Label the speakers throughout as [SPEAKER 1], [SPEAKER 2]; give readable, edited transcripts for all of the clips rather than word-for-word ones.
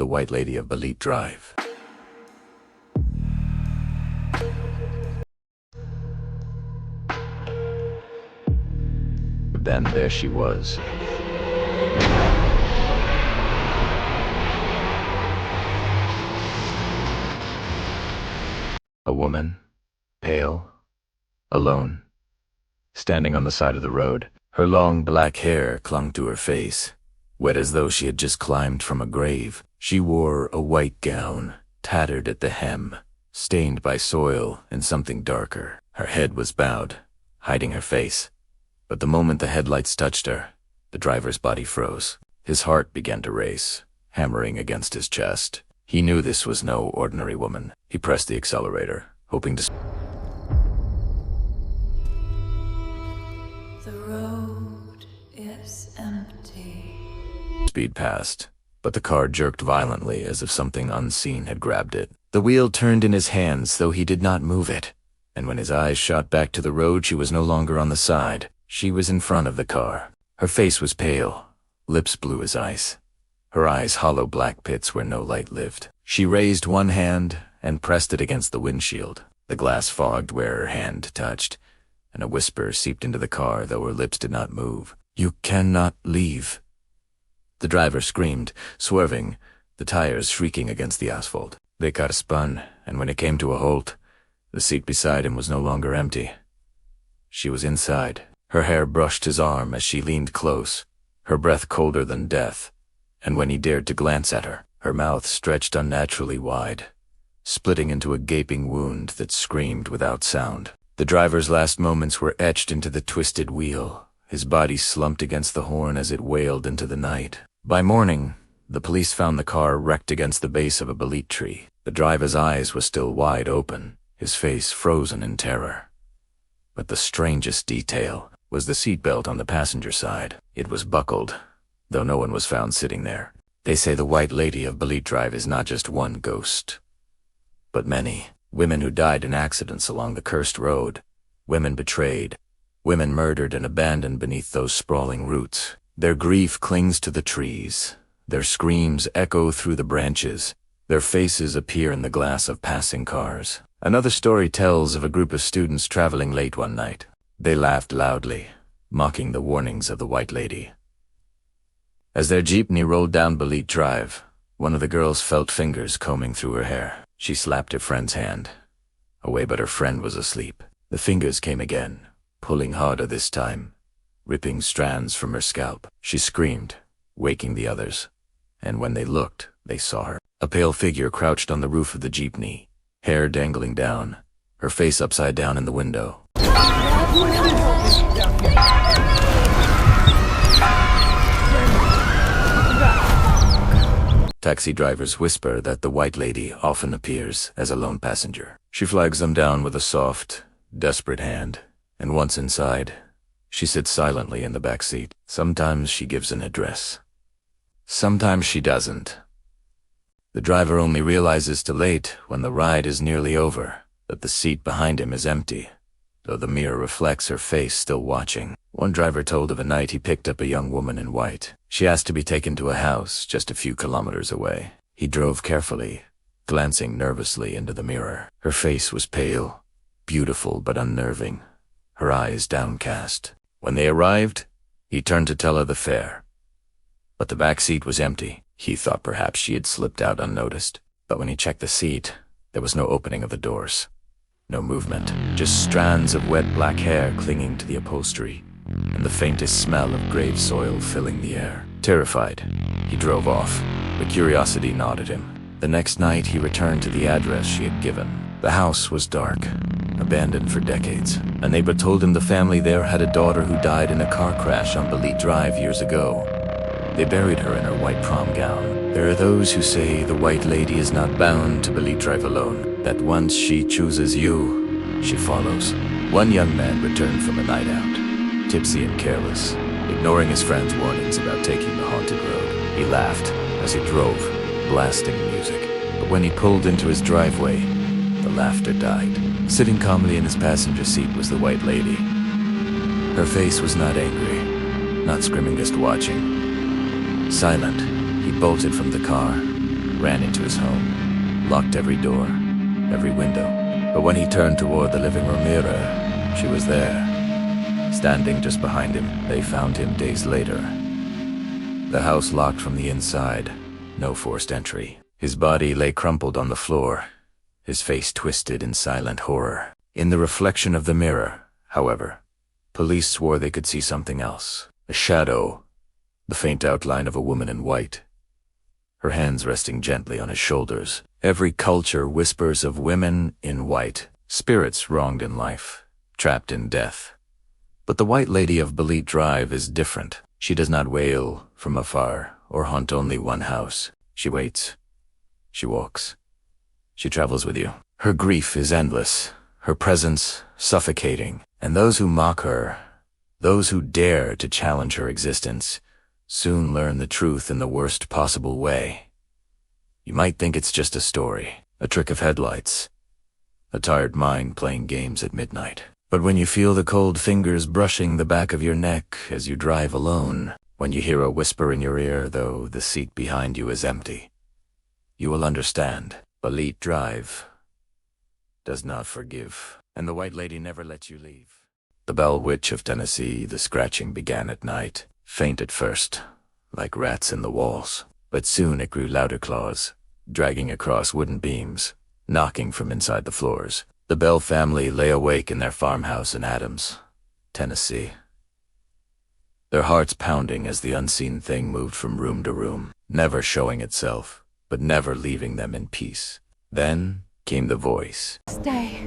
[SPEAKER 1] the White Lady of Balete Drive. Then there she was. A woman, pale, alone, standing on the side of the road. Her long black hair clung to her face, wet as though she had just climbed from a grave. She wore a white gown, tattered at the hem, stained by soil and something darker. Her head was bowed, hiding her face. But the moment the headlights touched her, the driver's body froze. His heart began to race, hammering against his chest. He knew this was no ordinary woman. He pressed the accelerator, hoping to...
[SPEAKER 2] The road is empty.
[SPEAKER 1] Speed past, but the car jerked violently as if something unseen had grabbed it. The wheel turned in his hands, though he did not move it. And when his eyes shot back to the road, she was no longer on the side. She was in front of the car. Her face was pale, lips blue as ice. Her eyes hollow black pits where no light lived. She raised one hand and pressed it against the windshield. The glass fogged where her hand touched, and a whisper seeped into the car, though her lips did not move. "You cannot leave." The driver screamed, swerving, the tires shrieking against the asphalt. The car spun, and when it came to a halt, the seat beside him was no longer empty. She was inside. Her hair brushed his arm as she leaned close, her breath colder than death. And when he dared to glance at her, her mouth stretched unnaturally wide, splitting into a gaping wound that screamed without sound. The driver's last moments were etched into the twisted wheel. His body slumped against the horn as it wailed into the night. By morning, the police found the car wrecked against the base of a bolete tree. The driver's eyes were still wide open, his face frozen in terror. But the strangest detail was the seatbelt on the passenger side. It was buckled, though no one was found sitting there. They say the White Lady of Balete Drive is not just one ghost, but many. Women who died in accidents along the cursed road, women betrayed, women murdered and abandoned beneath those sprawling roots. Their grief clings to the trees, their screams echo through the branches, their faces appear in the glass of passing cars. Another story tells of a group of students traveling late one night. They laughed loudly, mocking the warnings of the White Lady. As their jeepney rolled down Balete Drive, one of the girls felt fingers combing through her hair. She slapped her friend's hand away, but her friend was asleep. The fingers came again, pulling harder this time, ripping strands from her scalp. She screamed, waking the others, and when they looked, they saw her. A pale figure crouched on the roof of the jeepney, hair dangling down, her face upside down in the window. Taxi drivers whisper that the White Lady often appears as a lone passenger. She flags them down with a soft, desperate hand, and once inside, she sits silently in the back seat. Sometimes she gives an address. Sometimes she doesn't. The driver only realizes too late, when the ride is nearly over, that the seat behind him is empty, though the mirror reflects her face still watching. One driver told of a night he picked up a young woman in white. She asked to be taken to a house just a few kilometers away. He drove carefully, glancing nervously into the mirror. Her face was pale, beautiful but unnerving, her eyes downcast. When they arrived, he turned to tell her the fare. But the back seat was empty. He thought perhaps she had slipped out unnoticed. But when he checked the seat, there was no opening of the doors. No movement, just strands of wet black hair clinging to the upholstery, and the faintest smell of grave soil filling the air. Terrified, he drove off, but curiosity gnawed at him. The next night, he returned to the address she had given. The house was dark, abandoned for decades. A neighbor told him the family there had a daughter who died in a car crash on Balete Drive years ago. They buried her in her white prom gown. There are those who say the White Lady is not bound to Balete Drive alone, that once she chooses you, she follows. One young man returned from a night out, tipsy and careless, ignoring his friend's warnings about taking the haunted road. He laughed as he drove, blasting music. But when he pulled into his driveway, the laughter died. Sitting calmly in his passenger seat was the White Lady. Her face was not angry, not screaming, just watching. Silent, he bolted from the car, ran into his home, locked every door, every window. But when he turned toward the living room mirror, she was there, standing just behind him. They found him days later. The house locked from the inside, no forced entry. His body lay crumpled on the floor, his face twisted in silent horror. In the reflection of the mirror, however, police swore they could see something else. A shadow, the faint outline of a woman in white, her hands resting gently on his shoulders. Every culture whispers of women in white, spirits wronged in life, trapped in death. But the White Lady of Balete Drive is different. She does not wail from afar or haunt only one house. She waits. She walks. She travels with you. Her grief is endless, her presence suffocating, and those who mock her, those who dare to challenge her existence, soon learn the truth in the worst possible way. You might think it's just a story, a trick of headlights, a tired mind playing games at midnight. But when you feel the cold fingers brushing the back of your neck as you drive alone, when you hear a whisper in your ear though the seat behind you is empty, you will understand. Balete Drive does not forgive, and the White Lady never lets you leave. The Bell Witch of Tennessee, the scratching began at night, faint at first, like rats in the walls. But soon it grew louder claws, dragging across wooden beams, knocking from inside the floors. The Bell family lay awake in their farmhouse in Adams, Tennessee, their hearts pounding as the unseen thing moved from room to room, never showing itself, but never leaving them in peace. Then came the voice.
[SPEAKER 3] Stay.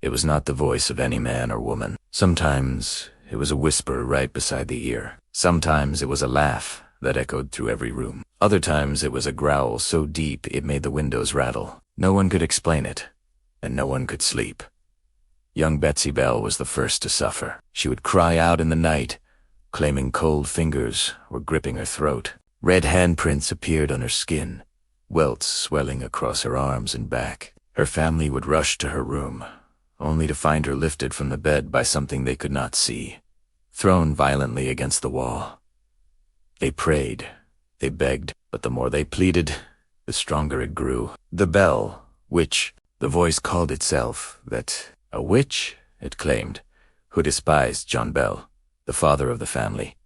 [SPEAKER 1] It was not the voice of any man or woman. Sometimes it was a whisper right beside the ear. Sometimes it was a laugh that echoed through every room. Other times it was a growl so deep it made the windows rattle. No one could explain it, and no one could sleep. Young Betsy Bell was the first to suffer. She would cry out in the night, claiming cold fingers were gripping her throat. Red handprints appeared on her skin, welts swelling across her arms and back. Her family would rush to her room, only to find her lifted from the bed by something they could not see, thrown violently against the wall. They prayed, they begged, but the more they pleaded, the stronger it grew. The Bell Witch, the voice called itself that. A witch, it claimed, who despised John Bell, the father of the family,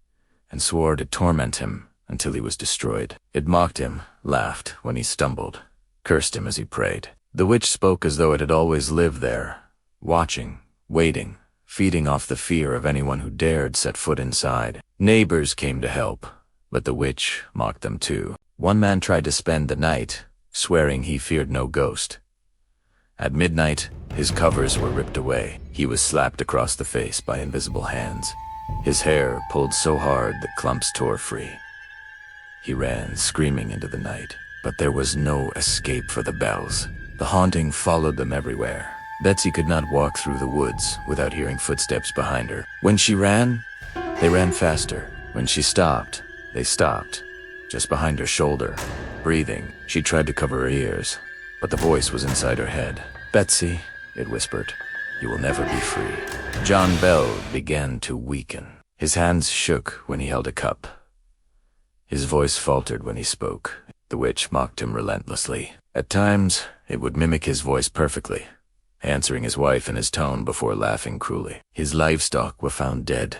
[SPEAKER 1] and swore to torment him until he was destroyed. It mocked him, laughed when he stumbled, cursed him as he prayed. The witch spoke as though it had always lived there, watching, waiting, feeding off the fear of anyone who dared set foot inside. Neighbors came to help, but the witch mocked them too. One man tried to spend the night, swearing he feared no ghost. At midnight, his covers were ripped away. He was slapped across the face by invisible hands. His hair pulled so hard that clumps tore free. He ran, screaming into the night, but there was no escape for the Bells. The haunting followed them everywhere. Betsy could not walk through the woods without hearing footsteps behind her. When she ran, they ran faster. When she stopped, they stopped, just behind her shoulder. Breathing, she tried to cover her ears, but the voice was inside her head. Betsy, it whispered, you will never be free. John Bell began to weaken. His hands shook when he held a cup. His voice faltered when he spoke. The witch mocked him relentlessly. At times, it would mimic his voice perfectly, answering his wife in his tone before laughing cruelly. His livestock were found dead,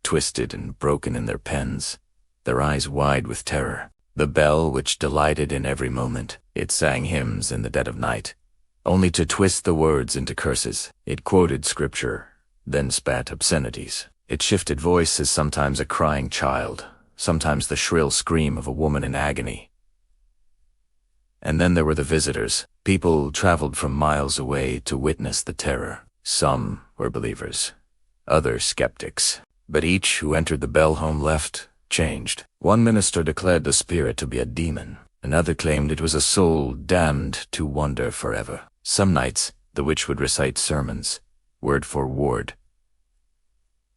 [SPEAKER 1] twisted and broken in their pens, their eyes wide with terror. The Bell Witch delighted in every moment. It sang hymns in the dead of night, only to twist the words into curses. It quoted scripture, then spat obscenities. Its shifted voice is sometimes a crying child, sometimes the shrill scream of a woman in agony. And then there were the visitors. People traveled from miles away to witness the terror. Some were believers, others skeptics. But each who entered the Bell home left changed. One minister declared the spirit to be a demon. Another claimed it was a soul damned to wander forever. Some nights, the witch would recite sermons, word for word,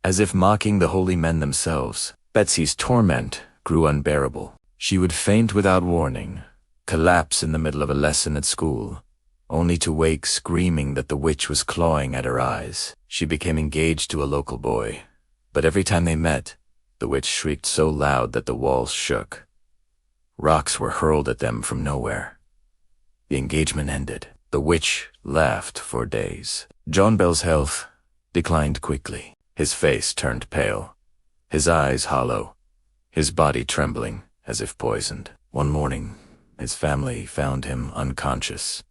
[SPEAKER 1] as if mocking the holy men themselves. Betsy's torment grew unbearable. She would faint without warning, collapse in the middle of a lesson at school, only to wake screaming that the witch was clawing at her eyes. She became engaged to a local boy, But every time they met, the witch shrieked so loud that the walls shook. Rocks were hurled at them from nowhere. The engagement ended. The witch laughed for days. John Bell's health declined quickly. His face turned pale, his eyes hollow, his body trembling as if poisoned. One morning, his family found him unconscious,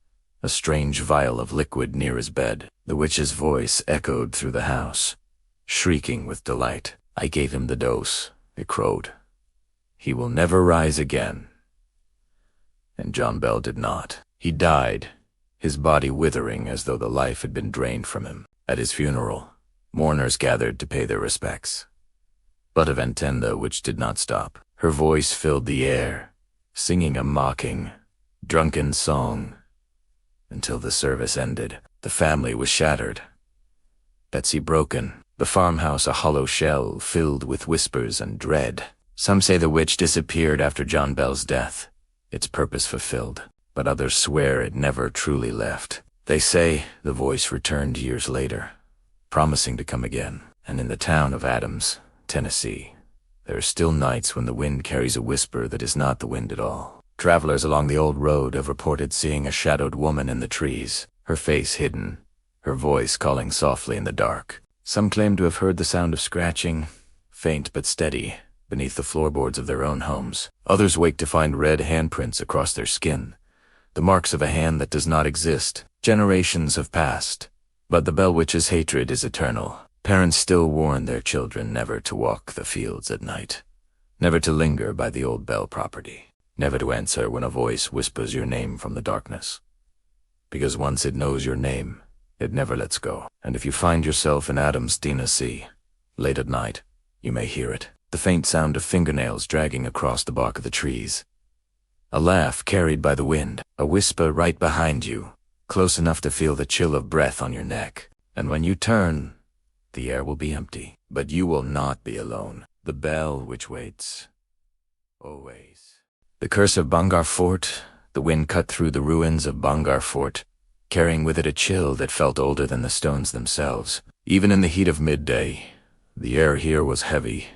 [SPEAKER 1] a strange vial of liquid near his bed. The witch's voice echoed through the house, shrieking with delight. I gave him the dose, it crowed. He will never rise again. And John Bell did not. He died, his body withering as though the life had been drained from him. At his funeral, mourners gathered to pay their respects. But a Ventenda which did not stop. Her voice filled the air, singing a mocking, drunken song. Until the service ended, the family was shattered. Betsy broken, the farmhouse a hollow shell filled with whispers and dread. Some say the witch disappeared after John Bell's death, its purpose fulfilled, but others swear it never truly left. They say the voice returned years later, promising to come again. And in the town of Adams, Tennessee, there are still nights when the wind carries a whisper that is not the wind at all. Travelers along the old road have reported seeing a shadowed woman in the trees, her face hidden, her voice calling softly in the dark. Some claim to have heard the sound of scratching, faint but steady, beneath the floorboards of their own homes. Others wake to find red handprints across their skin, the marks of a hand that does not exist. Generations have passed, but the Bell Witch's hatred is eternal. Parents still warn their children never to walk the fields at night, never to linger by the old Bell property, never to answer when a voice whispers your name from the darkness. Because once it knows your name, it never lets go. And if you find yourself in Adams, Tennessee, late at night, you may hear it. The faint sound of fingernails dragging across the bark of the trees. A laugh carried by the wind, a whisper right behind you, close enough to feel the chill of breath on your neck. And when you turn, the air will be empty, but you will not be alone. The Bell Witch waits, always. The curse of Bhangarh Fort. The wind cut through the ruins of Bhangarh Fort, carrying with it a chill that felt older than the stones themselves. Even in the heat of midday, the air here was heavy,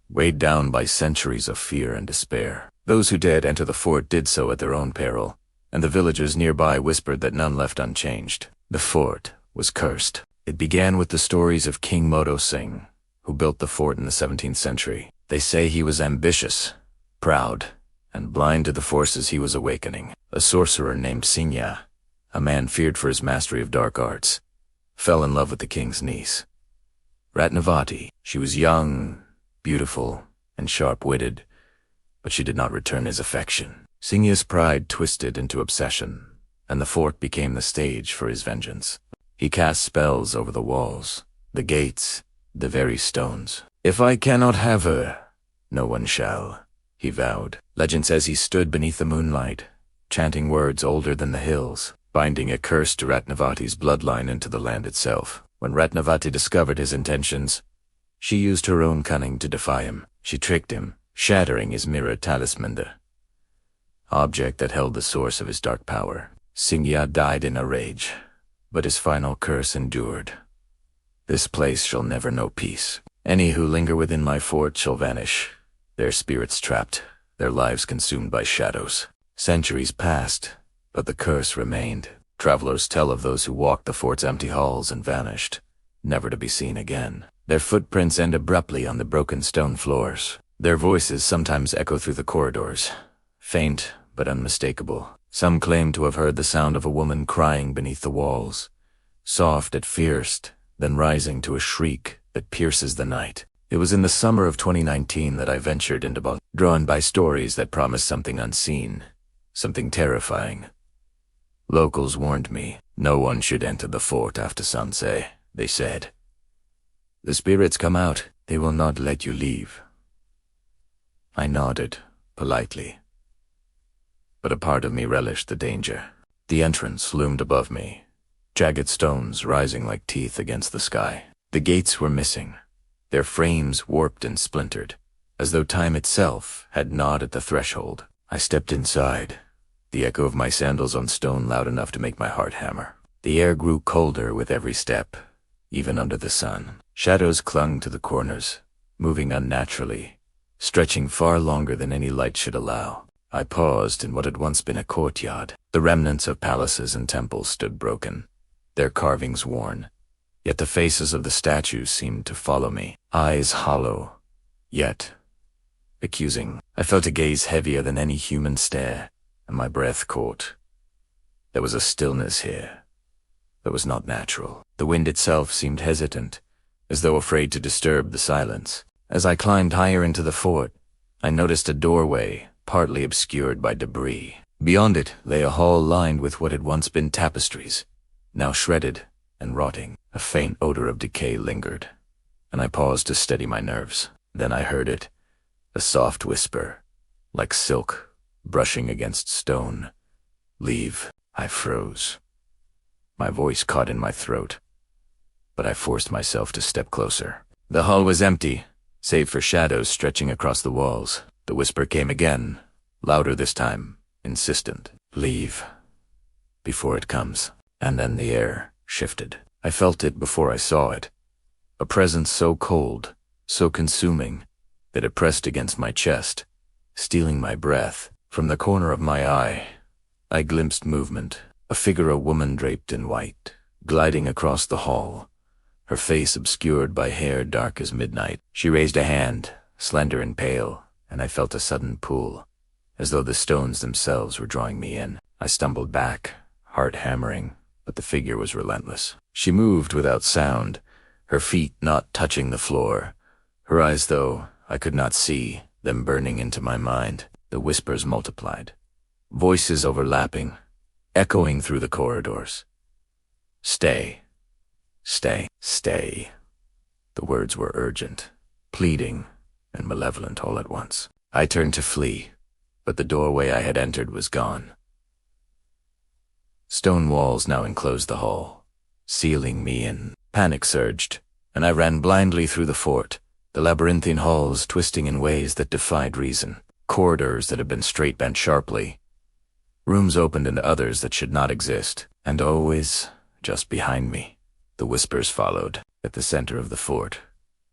[SPEAKER 1] weighed down by centuries of fear and despair. Those who dared enter the fort did so at their own peril, and the villagers nearby whispered that none left unchanged. The fort was cursed. It began with the stories of King Modo Singh, who built the fort in the 17th century. They say he was ambitious, proud, and blind to the forces he was awakening. A sorcerer named Singya, a man feared for his mastery of dark arts, fell in love with the king's niece, Ratnavati. She was young, beautiful, and sharp-witted, but she did not return his affection. Singya's pride twisted into obsession, and the fort became the stage for his vengeance. He cast spells over the walls, the gates, the very stones. If I cannot have her, no one shall, he vowed. Legend says he stood beneath the moonlight, chanting words older than the hills, binding a curse to Ratnavati's bloodline into the land itself. When Ratnavati discovered his intentions, she used her own cunning to defy him. She tricked him, shattering his mirror talisman, the object that held the source of his dark power. Singya died in a rage, but his final curse endured. This place shall never know peace. Any who linger within my fort shall vanish, their spirits trapped, their lives consumed by shadows. Centuries passed, but the curse remained. Travelers tell of those who walked the fort's empty halls and vanished, never to be seen again. Their footprints end abruptly on the broken stone floors. Their voices sometimes echo through the corridors, faint but unmistakable. Some claim to have heard the sound of a woman crying beneath the walls, soft at first, then rising to a shriek that pierces the night. It was in the summer of 2019 that I ventured into Balete, drawn by stories that promised something unseen, something terrifying. Locals warned me, no one should enter the fort after sunset, they said. The spirits come out, they will not let you leave. I nodded, politely. But a part of me relished the danger. The entrance loomed above me, jagged stones rising like teeth against the sky. The gates were missing, their frames warped and splintered, as though time itself had gnawed at the threshold. I stepped inside, the echo of my sandals on stone loud enough to make my heart hammer. The air grew colder with every step, even under the sun. Shadows clung to the corners, moving unnaturally, stretching far longer than any light should allow. I paused in what had once been a courtyard. The remnants of palaces and temples stood broken, their carvings worn, yet the faces of the statues seemed to follow me, eyes hollow, yet accusing. I felt a gaze heavier than any human stare, and my breath caught. There was a stillness here that was not natural. The wind itself seemed hesitant, as though afraid to disturb the silence. As I climbed higher into the fort, I noticed a doorway, partly obscured by debris. Beyond it lay a hall lined with what had once been tapestries, now shredded and rotting. A faint odor of decay lingered, and I paused to steady my nerves. Then I heard it, a soft whisper, like silk brushing against stone. "Leave." I froze. My voice caught in my throat, but I forced myself to step closer. The hall was empty, save for shadows stretching across the walls. The whisper came again, louder this time, insistent. "Leave before it comes." And then the air shifted. I felt it before I saw it. A presence so cold, so consuming, that it pressed against my chest, stealing my breath. From the corner of my eye, I glimpsed movement, a figure, a woman draped in white, gliding across the hall, her face obscured by hair dark as midnight. She raised a hand, slender and pale, and I felt a sudden pull, as though the stones themselves were drawing me in. I stumbled back, heart hammering, but the figure was relentless. She moved without sound, her feet not touching the floor, her eyes, though I could not see, them burning into my mind. The whispers multiplied, voices overlapping, echoing through the corridors. "Stay. Stay. Stay." The words were urgent, pleading, and malevolent all at once. I turned to flee, but the doorway I had entered was gone. Stone walls now enclosed the hall, sealing me in. Panic surged, and I ran blindly through the fort, the labyrinthine halls twisting in ways that defied reason, corridors that had been straight bent sharply. Rooms opened into others that should not exist, and always, just behind me, the whispers followed. At the center of the fort,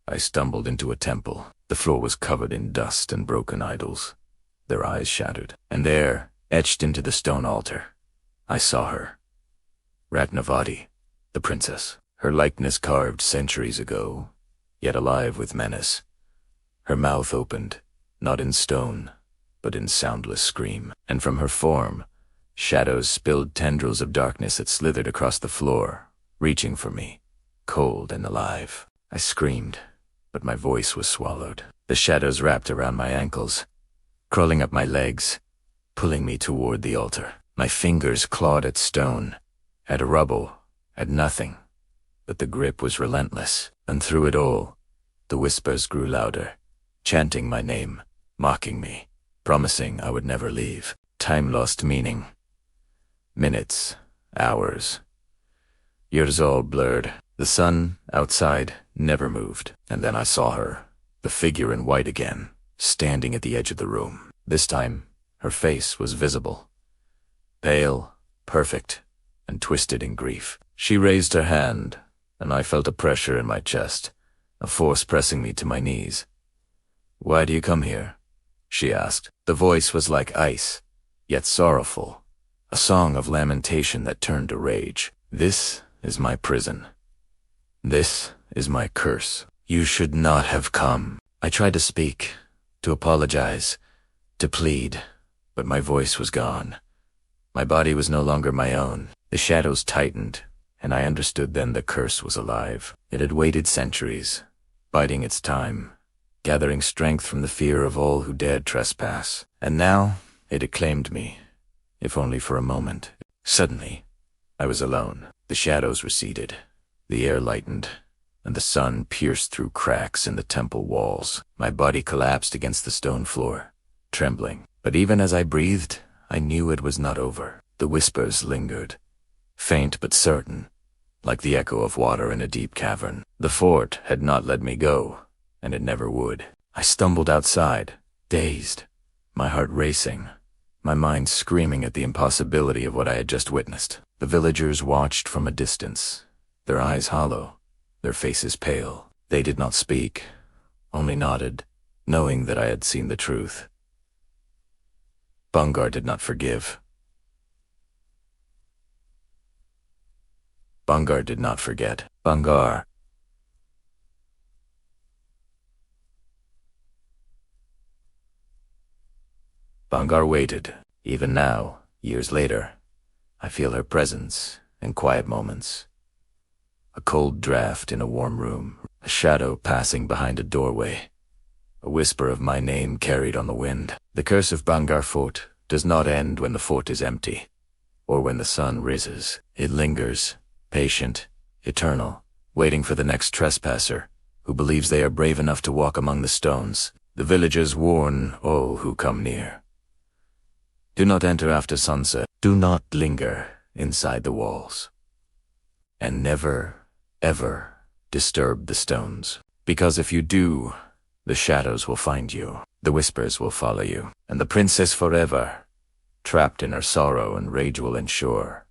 [SPEAKER 1] I stumbled into a temple. The floor was covered in dust and broken idols, their eyes shattered. And there, etched into the stone altar, I saw her. Ratnavati, the princess, her likeness carved centuries ago, yet alive with menace. Her mouth opened, not in stone, but in soundless scream, and from her form, shadows spilled tendrils of darkness that slithered across the floor, reaching for me, cold and alive. I screamed, but my voice was swallowed. The shadows wrapped around my ankles, crawling up my legs, pulling me toward the altar. My fingers clawed at stone, at rubble, at nothing, but the grip was relentless, and through it all, the whispers grew louder, chanting my name, mocking me, promising I would never leave. Time lost meaning. Minutes, hours, years all blurred. The sun, outside, never moved. And then I saw her, the figure in white again, standing at the edge of the room. This time, her face was visible. Pale, perfect, and twisted in grief. She raised her hand, and I felt a pressure in my chest, a force pressing me to my knees. "Why do you come here?" she asked. The voice was like ice, yet sorrowful, a song of lamentation that turned to rage. "This is my prison. This is my curse. You should not have come." I tried to speak, to apologize, to plead, but my voice was gone. My body was no longer my own. The shadows tightened, and I understood then the curse was alive. It had waited centuries, biding its time, gathering strength from the fear of all who dared trespass. And now it had claimed me, if only for a moment. Suddenly, I was alone. The shadows receded, the air lightened, and the sun pierced through cracks in the temple walls. My body collapsed against the stone floor, trembling. But even as I breathed, I knew it was not over. The whispers lingered, faint but certain, like the echo of water in a deep cavern. The fort had not let me go, and it never would. I stumbled outside, dazed, my heart racing, my mind screaming at the impossibility of what I had just witnessed. The villagers watched from a distance, their eyes hollow, their faces pale. They did not speak, only nodded, knowing that I had seen the truth. Bhangarh did not forgive. Bhangarh did not forget. Bhangarh. Bhangarh waited. Even now, years later, I feel her presence in quiet moments. A cold draft in a warm room, a shadow passing behind a doorway, a whisper of my name carried on the wind. The curse of Bhangarh Fort does not end when the fort is empty, or when the sun rises. It lingers, patient, eternal, waiting for the next trespasser, who believes they are brave enough to walk among the stones. The villagers warn all who come near. Do not enter after sunset. Do not linger inside the walls. And never, ever disturb the stones. Because if you do, the shadows will find you, the whispers will follow you, and the princess forever, trapped in her sorrow and rage, will ensure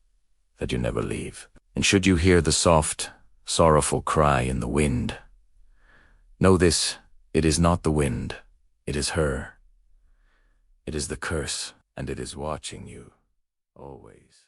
[SPEAKER 1] that you never leave. And should you hear the soft, sorrowful cry in the wind, know this, it is not the wind, it is her. It is the curse, and it is watching you, always.